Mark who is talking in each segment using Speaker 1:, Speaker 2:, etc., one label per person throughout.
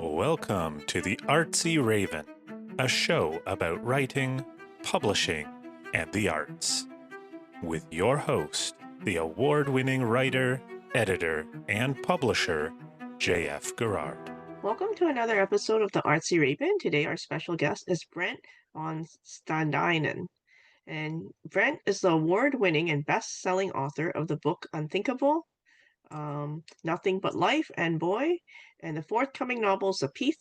Speaker 1: Welcome to the Artsy Raven, a show about writing, publishing, and the arts. With your host, the award-winning writer, editor, and publisher, J.F. Gerard.
Speaker 2: Welcome to another episode of the Artsy Raven. Today our special guest is Brent van Staalduinen. And Brent is the award-winning and best-selling author of the book Unthinkable, Nothing But Life and Boy, and the forthcoming novels The Peace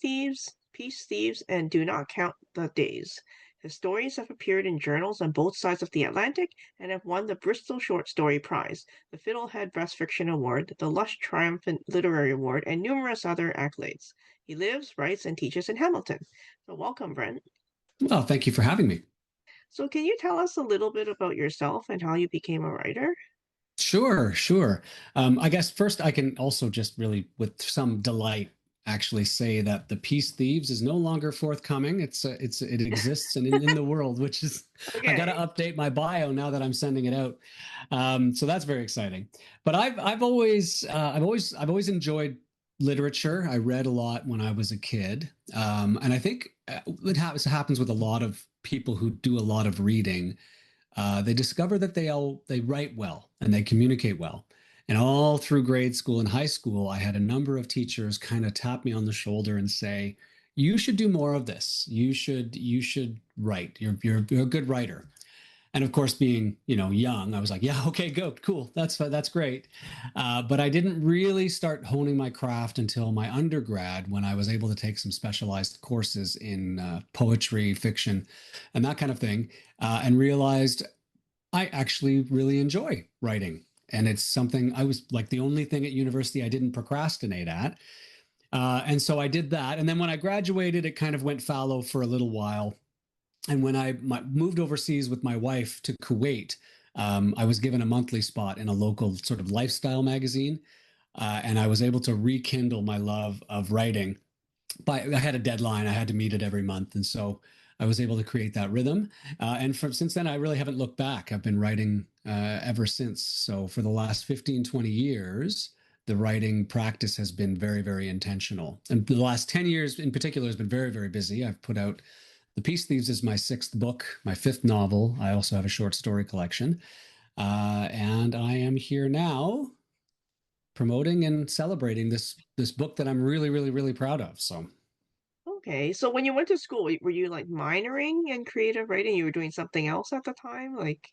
Speaker 2: Thieves, and Do Not Count the Days. His stories have appeared in journals on both sides of the Atlantic and have won the Bristol Short Story Prize, the Fiddlehead Best Fiction Award, the Lush Triumphant Literary Award, and numerous other accolades. He lives, writes, and teaches in Hamilton. So welcome, Brent.
Speaker 3: Well, thank you for having me.
Speaker 2: So can you tell us a little bit about yourself and how you became a writer?
Speaker 3: Sure. I guess first I can also just really, with some delight, actually say that the Peace Thieves is no longer forthcoming. It exists and in the world, which is okay. I got to update my bio now that I'm sending it out. So that's very exciting. But I've always enjoyed literature. I read a lot when I was a kid, and I think it happens with a lot of people who do a lot of reading. They discover that they write well and they communicate well. And all through grade school and high school, I had a number of teachers kind of tap me on the shoulder and say, "You should do more of this. You should write. You're a good writer." And of course, being young, I was like, "Yeah, okay, go, cool, that's great." But I didn't really start honing my craft until my undergrad, when I was able to take some specialized courses in poetry, fiction, and that kind of thing, and realized I actually really enjoy writing. And it's something I was like the only thing at university I didn't procrastinate at. And so I did that. And then when I graduated, it kind of went fallow for a little while. And when I moved overseas with my wife to Kuwait, I was given a monthly spot in a local sort of lifestyle magazine. And I was able to rekindle my love of writing. But I had a deadline. I had to meet it every month. And so I was able to create that rhythm. And since then, I really haven't looked back. I've been writing ever since. So for the last 15, 20 years, the writing practice has been very, very intentional. And the last 10 years in particular has been very, very busy. I've put out The Peace Thieves is my 6th book, my 5th novel. I also have a short story collection. And I am here now promoting and celebrating this book that I'm really, really, really proud of. So.
Speaker 2: Okay, so when you went to school, were you like minoring in creative writing? You were doing something else at the time, like?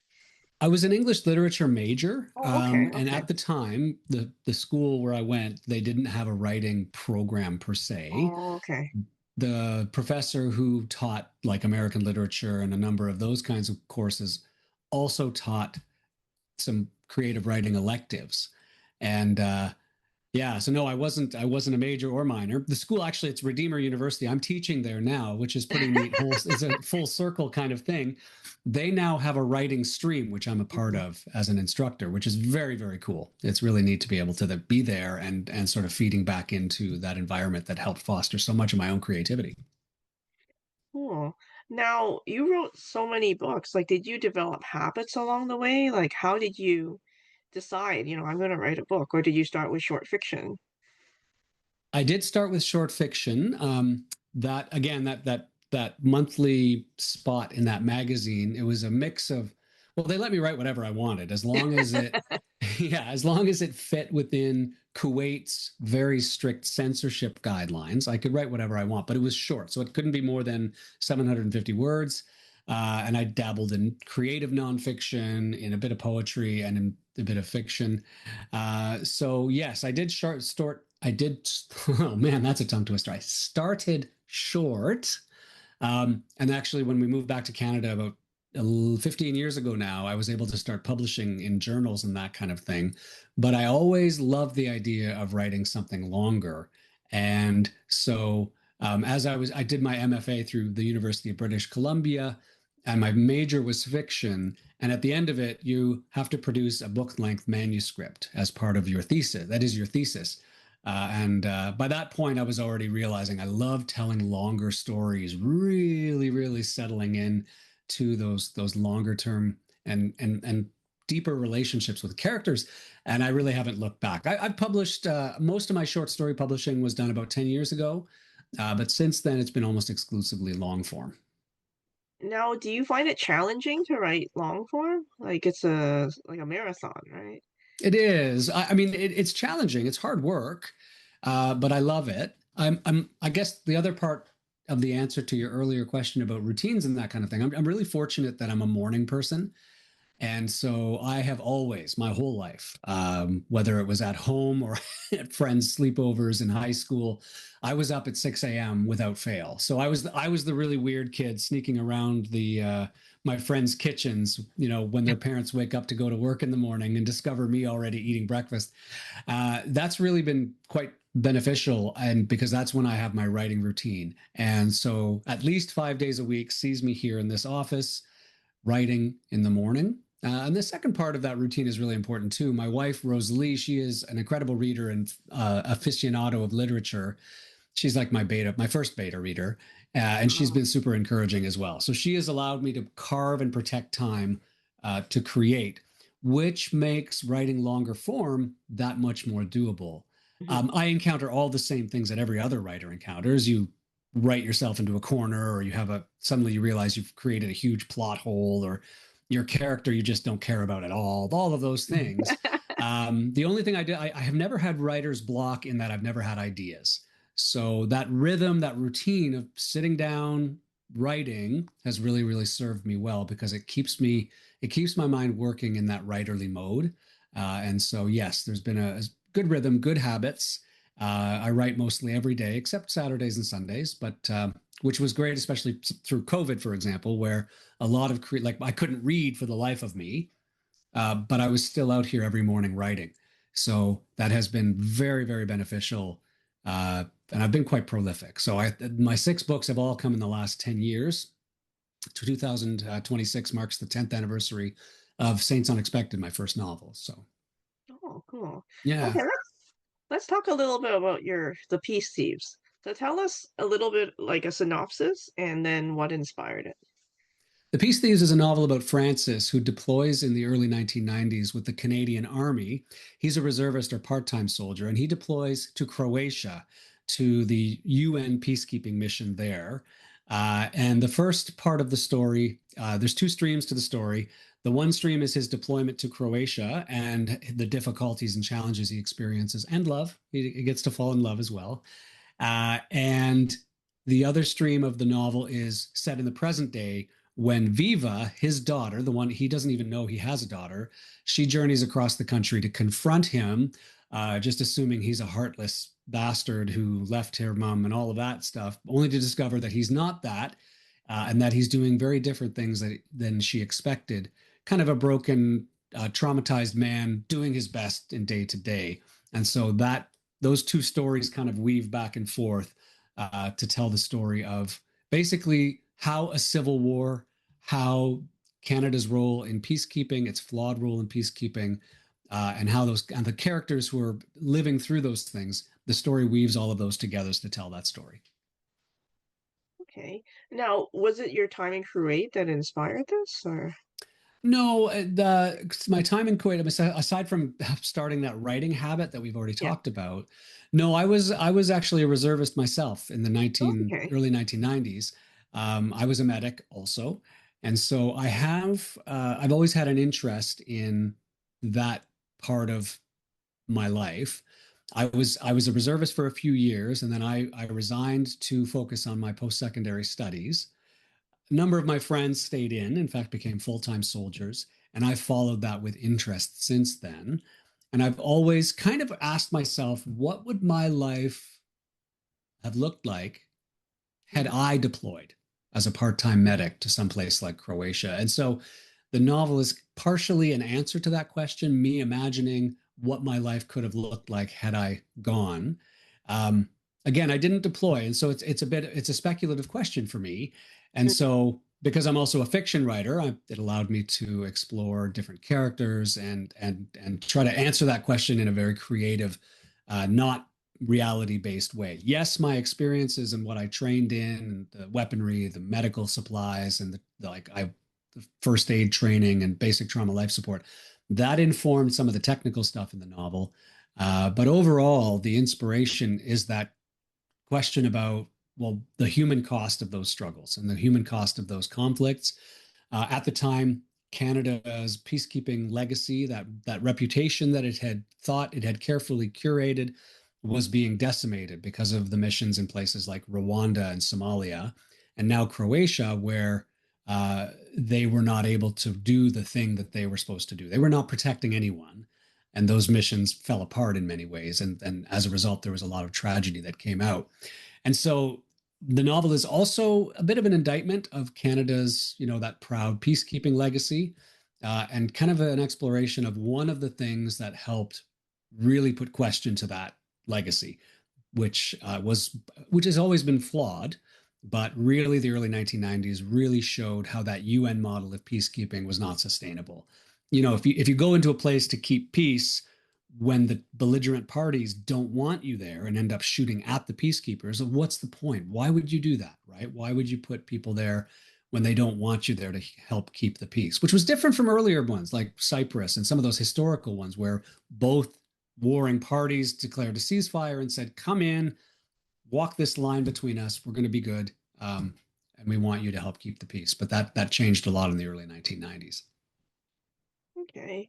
Speaker 3: I was an English literature major,
Speaker 2: okay.
Speaker 3: And at the time, the school where I went, they didn't have a writing program per se.
Speaker 2: Oh, okay.
Speaker 3: The professor who taught like American literature and a number of those kinds of courses also taught some creative writing electives, and so no, I wasn't a major or minor. The school, actually, it's Redeemer University. I'm teaching there now, which is pretty neat. It's a full circle kind of thing. They now have a writing stream, which I'm a part of as an instructor, which is very, very cool. It's really neat to be able to be there and sort of feeding back into that environment that helped foster so much of my own creativity.
Speaker 2: Cool. Now, you wrote so many books. Like, did you develop habits along the way? Like, how did you decide, I'm going to write a book, or did you start with short fiction?
Speaker 3: I did start with short fiction. That monthly spot in that magazine, it was a mix of, well, they let me write whatever I wanted as long as it, as long as it fit within Kuwait's very strict censorship guidelines. I could write whatever I want, but it was short, so it couldn't be more than 750 words. And I dabbled in creative nonfiction, in a bit of poetry, and in a bit of fiction. So yes, I did oh man, that's a tongue twister. I started short. And actually, when we moved back to Canada about 15 years ago now, I was able to start publishing in journals and that kind of thing. But I always loved the idea of writing something longer. And so I did my MFA through the University of British Columbia, and my major was fiction. And at the end of it, you have to produce a book-length manuscript as part of your thesis. That is your thesis. And by that point, I was already realizing I love telling longer stories, really, really settling in to those longer term and deeper relationships with characters. And I really haven't looked back. I've published most of my short story publishing was done about 10 years ago. But since then, it's been almost exclusively long form.
Speaker 2: Now, do you find it challenging to write long form? Like it's a marathon, right?
Speaker 3: It is. I mean, it's challenging. It's hard work, but I love it. I guess the other part of the answer to your earlier question about routines and that kind of thing, I'm really fortunate that I'm a morning person. And so I have always, my whole life, whether it was at home or at friends' sleepovers in high school, I was up at 6 a.m. without fail. So I was the really weird kid sneaking around the my friends' kitchens, when their parents wake up to go to work in the morning and discover me already eating breakfast. That's really been quite beneficial, and because that's when I have my writing routine. And so at least 5 days a week sees me here in this office writing in the morning. And the second part of that routine is really important too. My wife, Rosalie, she is an incredible reader and aficionado of literature. She's like my first beta reader, and she's
Speaker 2: Oh.
Speaker 3: been super encouraging as well. So she has allowed me to carve and protect time to create, which makes writing longer form that much more doable.
Speaker 2: Mhm.
Speaker 3: I encounter all the same things that every other writer encounters. You write yourself into a corner, or suddenly you realize you've created a huge plot hole, or your character you just don't care about at all of those things. The only thing I have never had writer's block in that I've never had ideas. So that rhythm, that routine of sitting down, writing has really, really served me well, because it keeps my mind working in that writerly mode. And so, yes, there's been a good rhythm, good habits. I write mostly every day except Saturdays and Sundays, but which was great, especially through COVID, for example, where a lot of like I couldn't read for the life of me, but I was still out here every morning writing. So that has been very, very beneficial. And I've been quite prolific. So my 6 books have all come in the last 10 years. 2026 marks the 10th anniversary of Saints Unexpected, my first novel. So
Speaker 2: Oh, cool.
Speaker 3: yeah.
Speaker 2: Okay, let's talk a little bit about the Peace Thieves. So tell us a little bit like a synopsis and then what inspired it.
Speaker 3: The Peace Thieves is a novel about Francis, who deploys in the early 1990s with the Canadian Army. He's a reservist or part-time soldier, and he deploys to Croatia to the UN peacekeeping mission there. And the first part of the story, there's 2 streams to the story. The one stream is his deployment to Croatia and the difficulties and challenges he experiences, and love. He gets to fall in love as well. And the other stream of the novel is set in the present day, when Viva, his daughter, the one he doesn't even know he has a daughter, she journeys across the country to confront him, just assuming he's a heartless bastard who left her mom and all of that stuff, only to discover that he's not that, and that he's doing very different things than she expected. Kind of a broken, traumatized man doing his best in day to day. And so those 2 stories kind of weave back and forth to tell the story of basically how a civil war, how Canada's role in peacekeeping, its flawed role in peacekeeping, and how the characters who are living through those things, the story weaves all of those together to tell that story.
Speaker 2: Okay. Now, was it your time in Kuwait that inspired this, or?
Speaker 3: No, my time in Kuwait, aside from starting that writing habit that we've already
Speaker 2: Yeah.
Speaker 3: talked about, no, I was actually a reservist myself in the
Speaker 2: Okay.
Speaker 3: early 1990s. I was a medic also, and so I've always had an interest in that part of my life. I was a reservist for a few years, and then I resigned to focus on my post-secondary studies. A number of my friends stayed in fact, became full time soldiers. And I've followed that with interest since then. And I've always kind of asked myself, what would my life have looked like had
Speaker 2: Mhm.
Speaker 3: I deployed as a part time medic to someplace like Croatia? And so the novel is partially an answer to that question, me imagining what my life could have looked like had I gone. Um, Again, I didn't deploy, and so it's a speculative question for me. And
Speaker 2: Mhm.
Speaker 3: so because I'm also a fiction writer, it allowed me to explore different characters and try to answer that question in a very creative, not reality based way. Yes, my experiences and what I trained in, and the weaponry, the medical supplies, and the first aid training and basic trauma life support, that informed some of the technical stuff in the novel. But overall, the inspiration is that question about the human cost of those struggles and the human cost of those conflicts. At the time, Canada's peacekeeping legacy, that reputation that it had thought it had carefully curated, was being decimated because of the missions in places like Rwanda and Somalia, and now Croatia, where they were not able to do the thing that they were supposed to do. They were not protecting anyone, and those missions fell apart in many ways. And as a result, there was a lot of tragedy that came out. And so the novel is also a bit of an indictment of Canada's, that proud peacekeeping legacy, and kind of an exploration of one of the things that helped really put question to that legacy, which has always been flawed, but really the early 1990s really showed how that UN model of peacekeeping was not sustainable. If you go into a place to keep peace, when the belligerent parties don't want you there and end up shooting at the peacekeepers, what's the point? Why would you do that, right? Why would you put people there when they don't want you there to help keep the peace? Which was different from earlier ones like Cyprus and some of those historical ones where both warring parties declared a ceasefire and said, come in, walk this line between us, we're going to be good, and we want you to help keep the peace. But that changed a lot in the early 1990s.
Speaker 2: Okay.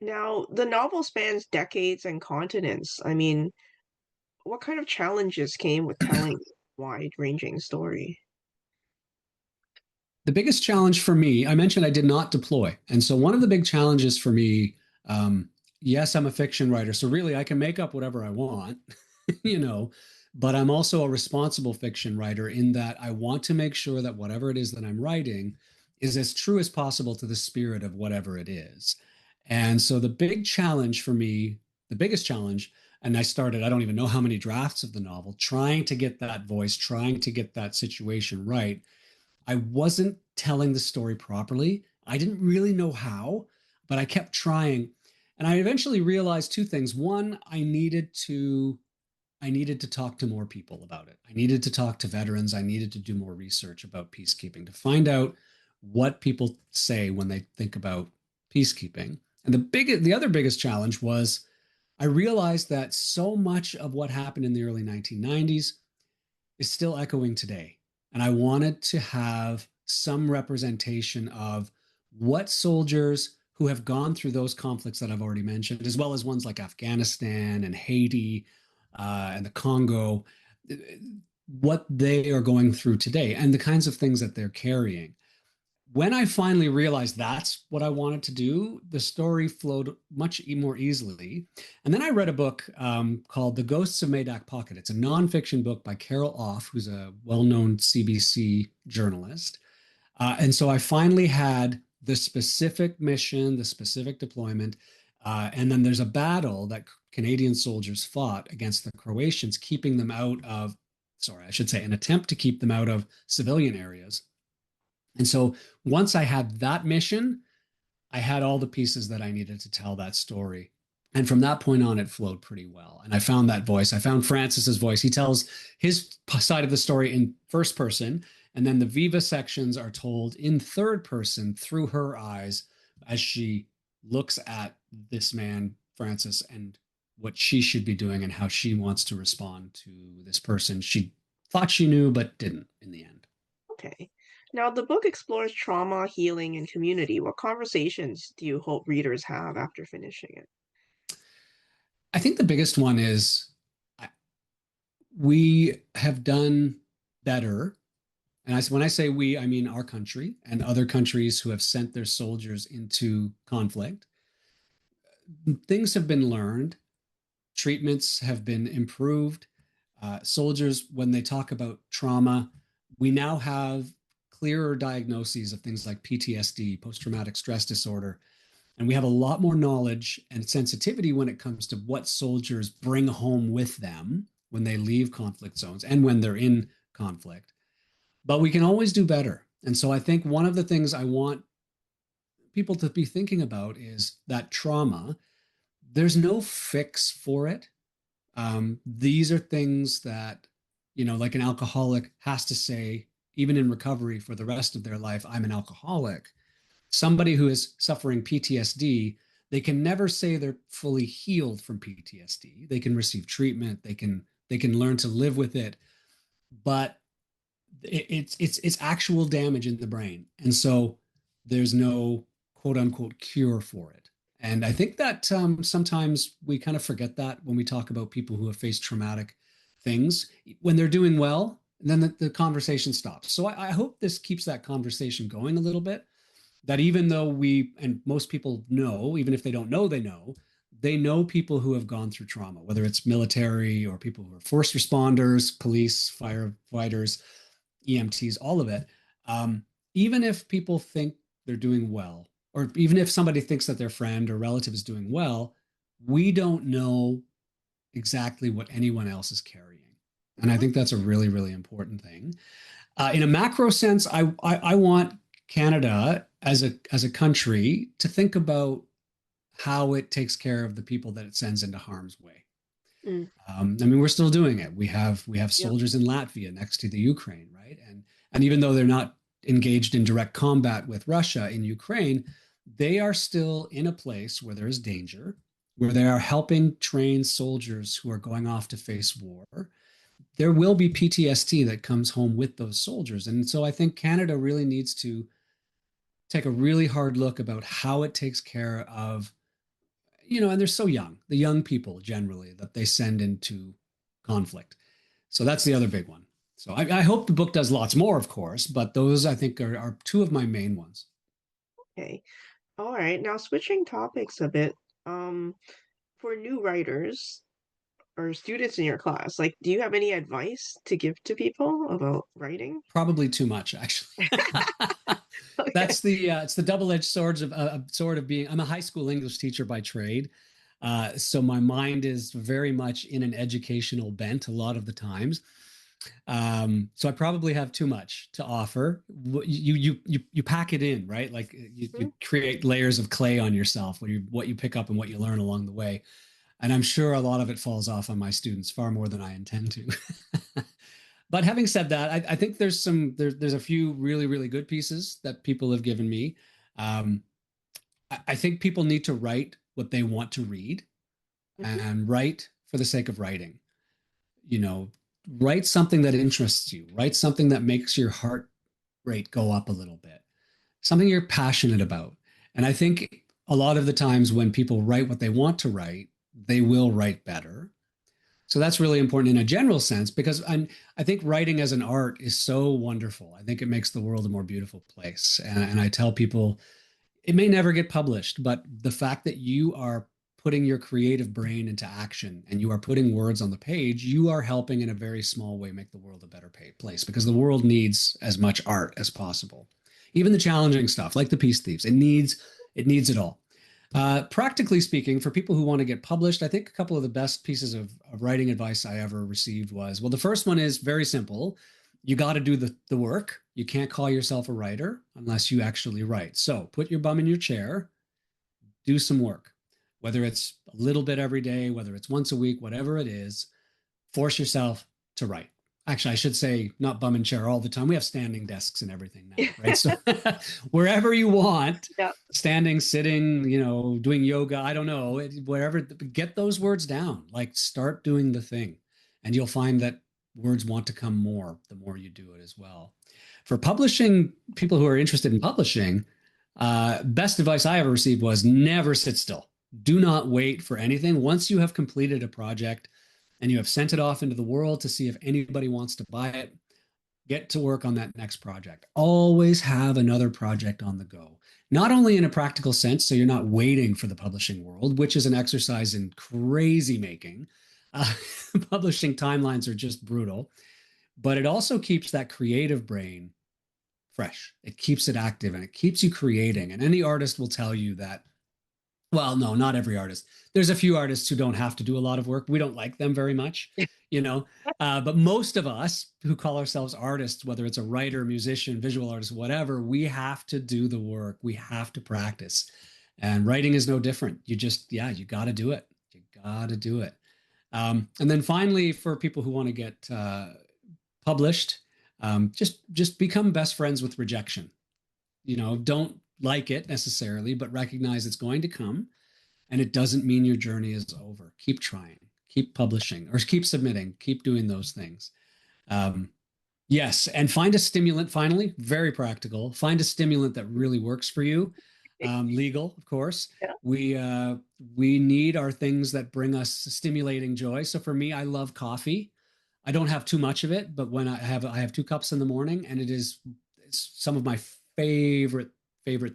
Speaker 2: Now, the novel spans decades and continents. I mean, what kind of challenges came with telling a wide-ranging story?
Speaker 3: The biggest challenge for me, I mentioned I did not deploy. And so one of the big challenges for me, yes, I'm a fiction writer. So really I can make up whatever I want, but I'm also a responsible fiction writer in that I want to make sure that whatever it is that I'm writing is as true as possible to the spirit of whatever it is. And so the big challenge for me, the biggest challenge, and I don't even know how many drafts of the novel, trying to get that voice, trying to get that situation right. I wasn't telling the story properly. I didn't really know how, but I kept trying. And I eventually realized two things. One, I needed to talk to more people about it. I needed to talk to veterans. I needed to do more research about peacekeeping to find out what people say when they think about peacekeeping. And the other biggest challenge was I realized that so much of what happened in the early 1990s is still echoing today. And I wanted to have some representation of what soldiers who have gone through those conflicts that I've already mentioned, as well as ones like Afghanistan and Haiti and the Congo, what they are going through today and the kinds of things that they're carrying. When I finally realized that's what I wanted to do, the story flowed much more easily. And then I read a book called The Ghosts of Medak Pocket. It's a nonfiction book by Carol Off, who's a well-known CBC journalist. And so I finally had the specific mission, the specific deployment. And then there's a battle that Canadian soldiers fought against the Croatians, keeping them out of, an attempt to keep them out of civilian areas. And so once I had that mission, I had all the pieces that I needed to tell that story. And from that point on, it flowed pretty well. And I found that voice. I found Francis's voice. He tells his side of the story in first person. And then the Viva sections are told in third person through her eyes as she looks at this man, Francis, and what she should be doing and how she wants to respond to this person she thought she knew, but didn't in the end.
Speaker 2: Okay. Now, the book explores trauma, healing, and community. What conversations do you hope readers have after finishing it?
Speaker 3: I think the biggest one is we have done better. And when I say we, I mean our country and other countries who have sent their soldiers into conflict. Things have been learned, treatments have been improved. Soldiers, when they talk about trauma, we now have clearer diagnoses of things like PTSD, post-traumatic stress disorder. And we have a lot more knowledge and sensitivity when it comes to what soldiers bring home with them when they leave conflict zones and when they're in conflict. But we can always do better. And so I think one of the things I want people to be thinking about is that trauma, there's no fix for it. These are things that, like an alcoholic has to say, even in recovery for the rest of their life, I'm an alcoholic. Somebody who is suffering PTSD, they can never say they're fully healed from PTSD. They can receive treatment. They can learn to live with it. But it's actual damage in the brain, and so there's no quote unquote cure for it. And I think that sometimes we kind of forget that when we talk about people who have faced traumatic things. When they're doing well, then the conversation stops. So I hope this keeps that conversation going a little bit. That even though and most people know, even if they don't know, they know people who have gone through trauma, whether it's military or people who are first responders, police, firefighters, EMTs, all of it. Even if people think they're doing well, or even if somebody thinks that their friend or relative is doing well, we don't know exactly what anyone else is carrying. And I think that's a really, really important thing. In a macro sense, I want Canada as a country to think about how it takes care of the people that it sends into harm's way.
Speaker 2: Mm.
Speaker 3: I mean, we're still doing it. We have
Speaker 2: Yep.
Speaker 3: soldiers in Latvia next to the Ukraine, right? And even though they're not engaged in direct combat with Russia in Ukraine, they are still in a place where there is danger, where they are helping train soldiers who are going off to face war. There will be PTSD that comes home with those soldiers. And so I think Canada really needs to take a really hard look about how it takes care of, and they're so young, the young people generally that they send into conflict. So that's the other big one. So I hope the book does lots more, of course, but those I think are two of my main ones.
Speaker 2: Okay. All right. Now switching topics a bit. For new writers or students in your class, like, do you have any advice to give to people about writing?
Speaker 3: Probably too much, actually.
Speaker 2: Okay.
Speaker 3: That's it's the double-edged sword of being. I'm a high school English teacher by trade, so my mind is very much in an educational bent a lot of the times. So I probably have too much to offer. You pack it in, right? Like you create layers of clay on yourself what you pick up and what you learn along the way. And I'm sure a lot of it falls off on my students far more than I intend to. But having said that, I think there's a few really, really good pieces that people have given me. I think people need to write what they want to read and write for the sake of writing. Write something that interests you, write something that makes your heart rate go up a little bit, something you're passionate about. And I think a lot of the times when people write what they want to write, they will write better. So that's really important in a general sense, because I think writing as an art is so wonderful. I think it makes the world a more beautiful place. And I tell people it may never get published, but the fact that you are putting your creative brain into action and you are putting words on the page, you are helping in a very small way make the world a better place, because the world needs as much art as possible. Even the challenging stuff like the Peace Thieves, it needs it all. Practically speaking, for people who want to get published, I think a couple of the best pieces of writing advice I ever received was, well, the first one is very simple. You got to do the work. You can't call yourself a writer unless you actually write. So put your bum in your chair, do some work, whether it's a little bit every day, whether it's once a week, whatever it is, force yourself to write. Actually, I should say not bum and chair all the time. We have standing desks and everything now, right? So wherever you want,
Speaker 2: Yeah.
Speaker 3: standing, sitting, doing yoga, I don't know, wherever, get those words down, like start doing the thing. And you'll find that words want to come more the more you do it as well. For publishing, people who are interested in publishing, best advice I ever received was never sit still. Do not wait for anything. Once you have completed a project and you have sent it off into the world to see if anybody wants to buy it, get to work on that next project. Always have another project on the go. Not only in a practical sense, so you're not waiting for the publishing world, which is an exercise in crazy making. Publishing timelines are just brutal, but it also keeps that creative brain fresh. It keeps it active and it keeps you creating. And any artist will tell you that. Well, no, not every artist. There's a few artists who don't have to do a lot of work. We don't like them very much, but most of us who call ourselves artists, whether it's a writer, musician, visual artist, whatever, we have to do the work. We have to practice. And writing is no different. You got to do it. You got to do it. And then finally, for people who want to get published, just become best friends with rejection. Don't like it necessarily, but recognize it's going to come, and it doesn't mean your journey is over. Keep trying, keep publishing, or keep submitting, keep doing those things. Yes, and find a stimulant. Finally, very practical. Find a stimulant that really works for you. Legal, of course.
Speaker 2: Yeah.
Speaker 3: We uh, we need our things that bring us stimulating joy. So for me, I love coffee. I don't have too much of it, but when I have 2 cups in the morning, and it's some of my favorite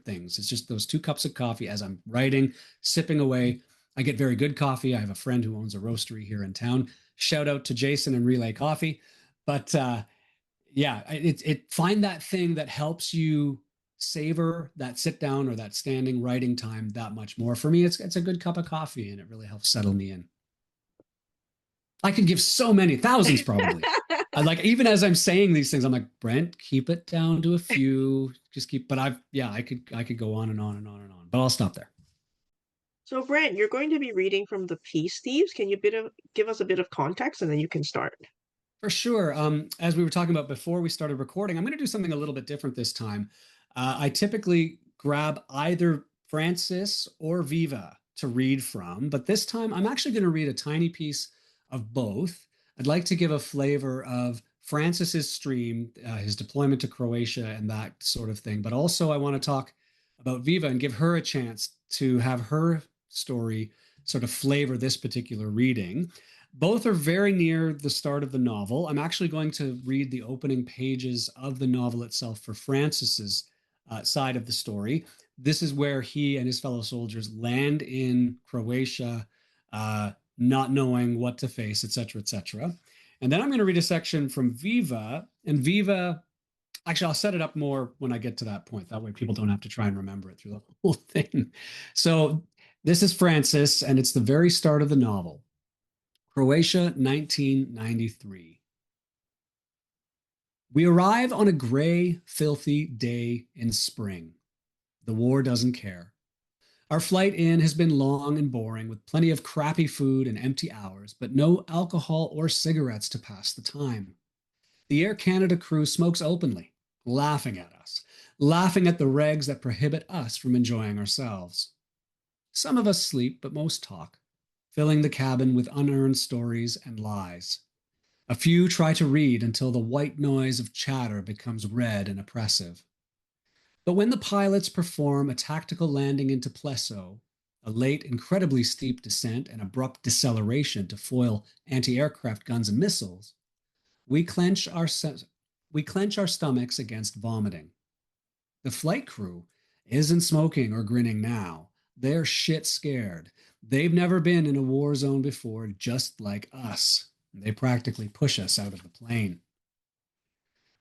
Speaker 3: things. It's just those 2 cups of coffee as I'm writing, sipping away. I get very good coffee. I have a friend who owns a roastery here in town. Shout out to Jason and Relay Coffee. But yeah, it find that thing that helps you savor that sit down or that standing writing time that much more. For me, it's a good cup of coffee, and it really helps settle me in. I could give so many thousands probably. I like, even as I'm saying these things, I'm like, Brent, keep it down to a few. Just keep. But I could go on and on and on and on. But I'll stop there.
Speaker 2: So, Brent, you're going to be reading from the Peace Thieves. Can you give us a bit of context, and then you can start?
Speaker 3: For sure. As we were talking about before we started recording, I'm going to do something a little bit different this time. I typically grab either Francis or Viva to read from, but this time I'm actually going to read a tiny piece of both. I'd like to give a flavor of Francis's stream, his deployment to Croatia, and that sort of thing. But also, I want to talk about Viva and give her a chance to have her story sort of flavor this particular reading. Both are very near the start of the novel. I'm actually going to read the opening pages of the novel itself for Francis's side of the story. This is where he and his fellow soldiers land in Croatia, not knowing what to face, etc., etc. And then I'm going to read a section from Viva. And Viva, actually, I'll set it up more when I get to that point. That way, people don't have to try and remember it through the whole thing. So this is Francis, and it's the very start of the novel. Croatia, 1993. We arrive on a gray, filthy day in spring. The war doesn't care. Our flight in has been long and boring, with plenty of crappy food and empty hours, but no alcohol or cigarettes to pass the time. The Air Canada crew smokes openly, laughing at us, laughing at the regs that prohibit us from enjoying ourselves. Some of us sleep, but most talk, filling the cabin with unearned stories and lies. A few try to read until the white noise of chatter becomes red and oppressive. But when the pilots perform a tactical landing into Plesso, a late, incredibly steep descent and abrupt deceleration to foil anti-aircraft guns and missiles, we clench our stomachs against vomiting. The flight crew isn't smoking or grinning now. They're shit scared. They've never been in a war zone before, just like us. They practically push us out of the plane.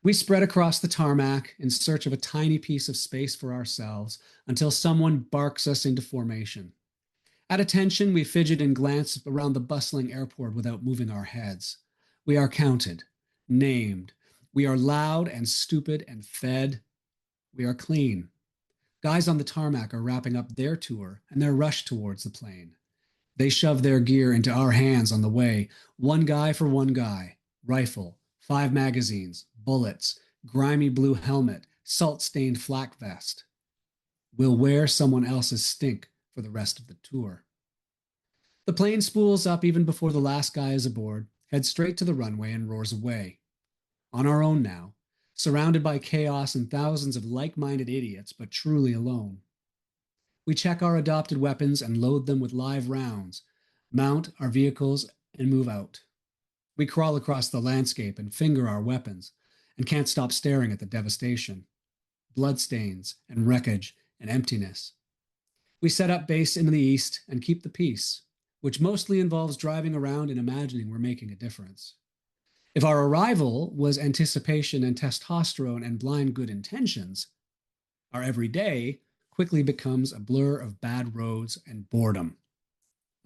Speaker 3: We spread across the tarmac in search of a tiny piece of space for ourselves until someone barks us into formation. At attention, we fidget and glance around the bustling airport without moving our heads. We are counted, named. We are loud and stupid and fed. We are clean. Guys on the tarmac are wrapping up their tour and they're rushed towards the plane. They shove their gear into our hands on the way, one guy for one guy. Rifle, 5 magazines, bullets, grimy blue helmet, salt-stained flak vest. We'll wear someone else's stink for the rest of the tour. The plane spools up even before the last guy is aboard, heads straight to the runway and roars away. On our own now, surrounded by chaos and thousands of like-minded idiots, but truly alone. We check our adopted weapons and load them with live rounds, mount our vehicles, and move out. We crawl across the landscape and finger our weapons, and can't stop staring at the devastation, bloodstains and wreckage and emptiness. We set up base in the east and keep the peace, which mostly involves driving around and imagining we're making a difference. If our arrival was anticipation and testosterone and blind good intentions, our everyday quickly becomes a blur of bad roads and boredom,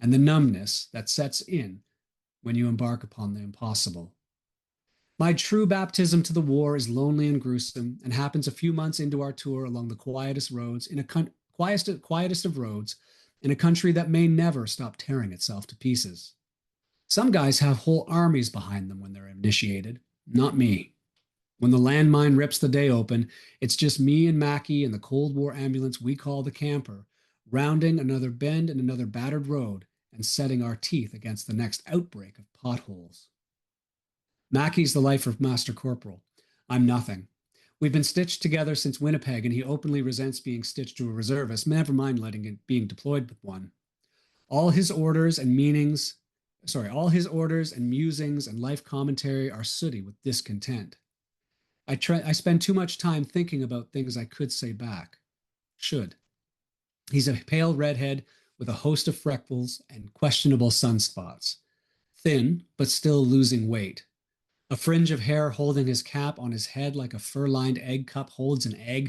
Speaker 3: and the numbness that sets in when you embark upon the impossible. My true baptism to the war is lonely and gruesome and happens a few months into our tour along the quietest roads in a quietest of roads in a country that may never stop tearing itself to pieces. Some guys have whole armies behind them when they're initiated. Not me. When the landmine rips the day open, it's just me and Mackie and the Cold War ambulance we call the camper, rounding another bend in another battered road and setting our teeth against the next outbreak of potholes. Mackie's the life of Master Corporal, I'm nothing. We've been stitched together since Winnipeg, and he openly resents being stitched to a reservist, never mind letting it being deployed with one. All his orders and all his orders and musings and life commentary are sooty with discontent. I spend too much time thinking about things I could say back. Should. He's a pale redhead with a host of freckles and questionable sunspots. Thin, but still losing weight. A fringe of hair holding his cap on his head like a fur-lined egg cup holds an egg,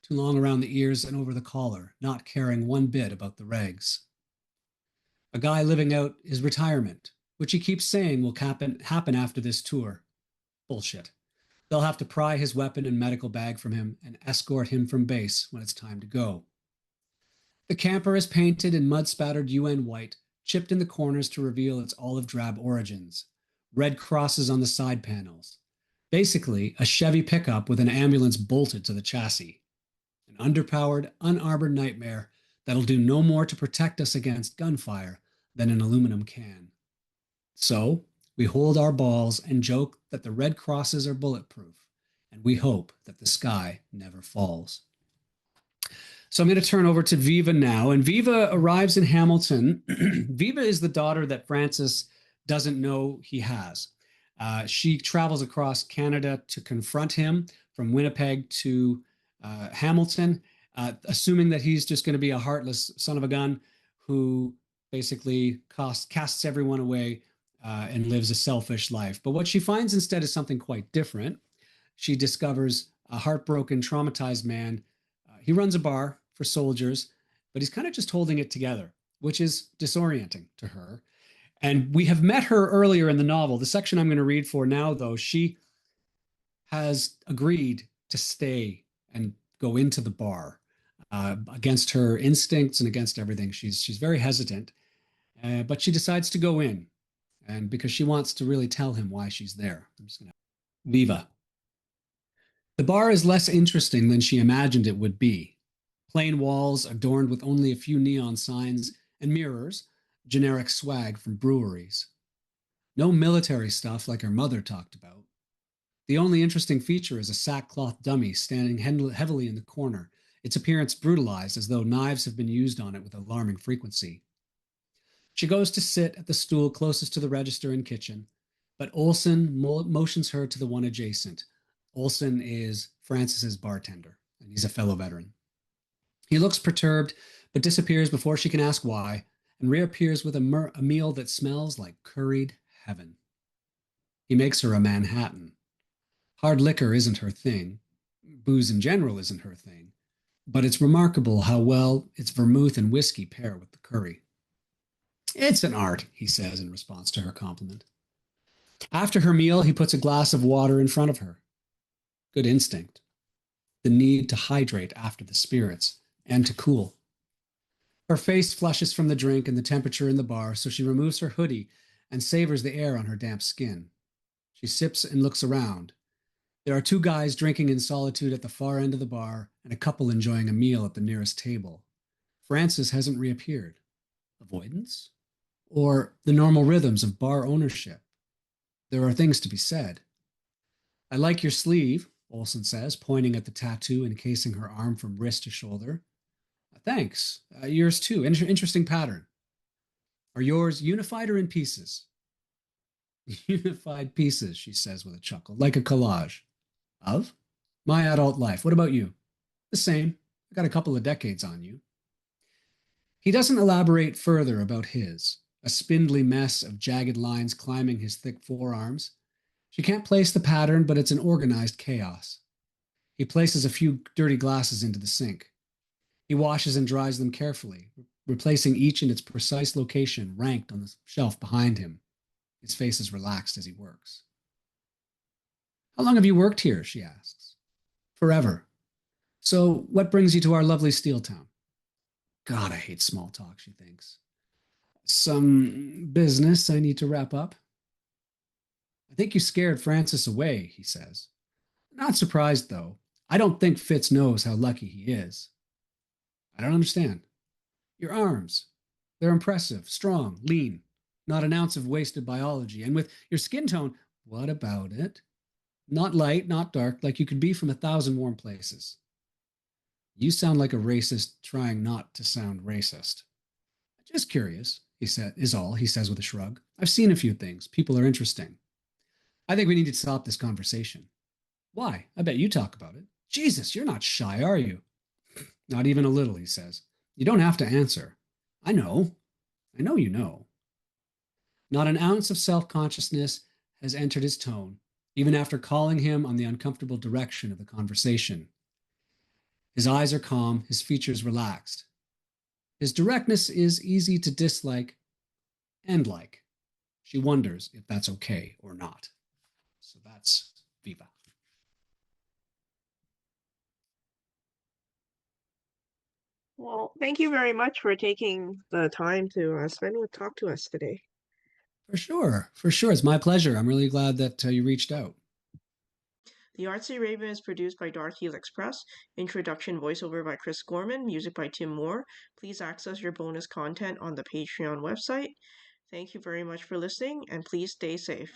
Speaker 3: too long around the ears and over the collar, not caring one bit about the regs. A guy living out his retirement, which he keeps saying will happen after this tour. Bullshit. They'll have to pry his weapon and medical bag from him and escort him from base when it's time to go. The camper is painted in mud-spattered UN white, chipped in the corners to reveal its olive-drab origins. Red crosses on the side panels. Basically, a Chevy pickup with an ambulance bolted to the chassis. An underpowered, unarmored nightmare that'll do no more to protect us against gunfire than an aluminum can. So, we hold our balls and joke that the red crosses are bulletproof, and we hope that the sky never falls. So I'm going to turn over to Viva now, and Viva arrives in Hamilton. Viva is the daughter that Francis doesn't know he has. She travels across Canada to confront him from Winnipeg to Hamilton, assuming that he's just going to be a heartless son of a gun who basically casts everyone away and lives a selfish life. But what she finds instead is something quite different. She discovers a heartbroken, traumatized man. He runs a bar for soldiers, but he's kind of just holding it together, which is disorienting to her. And we have met her earlier in the novel. The section I'm going to read for now, though, she has agreed to stay and go into the bar against her instincts and against everything. She's very hesitant, but she decides to go in, and because she wants to really tell him why she's there. I'm just going to Viva. The bar is less interesting than she imagined it would be. Plain walls adorned with only a few neon signs and mirrors, generic swag from breweries. No military stuff like her mother talked about. The only interesting feature is a sackcloth dummy standing heavily in the corner, its appearance brutalized as though knives have been used on it with alarming frequency. She goes to sit at the stool closest to the register and kitchen, but Olson motions her to the one adjacent. Olson is Francis's bartender, and he's a fellow veteran. He looks perturbed, but disappears before she can ask why, and reappears with a meal that smells like curried heaven. He makes her a Manhattan. Hard liquor isn't her thing. Booze in general isn't her thing. But it's remarkable how well its vermouth and whiskey pair with the curry. It's an art, he says in response to her compliment. After her meal, he puts a glass of water in front of her. Good instinct. The need to hydrate after the spirits and to cool. Her face flushes from the drink and the temperature in the bar, so she removes her hoodie and savors the air on her damp skin. She sips and looks around. There are two guys drinking in solitude at the far end of the bar and a couple enjoying a meal at the nearest table. Francis hasn't reappeared. Avoidance? Or the normal rhythms of bar ownership? There are things to be said. I like your sleeve, Olson says, pointing at the tattoo encasing her arm from wrist to shoulder. Thanks. Yours too. Interesting pattern. Are yours unified or in pieces? Unified pieces, she says with a chuckle, like a collage. Of? My adult life. What about you? The same. I got a couple of decades on you. He doesn't elaborate further about his, a spindly mess of jagged lines climbing his thick forearms. She can't place the pattern, but it's an organized chaos. He places a few dirty glasses into the sink. He washes and dries them carefully, replacing each in its precise location ranked on the shelf behind him. His face is relaxed as he works. How long have you worked here? She asks. Forever. So what brings you to our lovely steel town? God, I hate small talk, she thinks. Some business I need to wrap up. I think you scared Francis away, he says. Not surprised, though. I don't think Fitz knows how lucky he is. I don't understand. Your arms. They're impressive, strong, lean. Not an ounce of wasted biology. And with your skin tone, what about it? Not light, not dark, like you could be from 1,000 warm places. You sound like a racist trying not to sound racist. Just curious, he said, is all, he says with a shrug. I've seen a few things. People are interesting. I think we need to stop this conversation. Why? I bet you talk about it. Jesus, you're not shy, are you? Not even a little, he says. You don't have to answer. I know. I know you know. Not an ounce of self-consciousness has entered his tone, even after calling him on the uncomfortable direction of the conversation. His eyes are calm, his features relaxed. His directness is easy to dislike and like. She wonders if that's okay or not. So that's Viva.
Speaker 2: Well, thank you very much for taking the time to talk to us today.
Speaker 3: For sure. For sure. It's my pleasure. I'm really glad that you reached out.
Speaker 2: The Artsy Raven is produced by Dark Helix Press. Introduction voiceover by Chris Gorman. Music by Tim Moore. Please access your bonus content on the Patreon website. Thank you very much for listening, and please stay safe.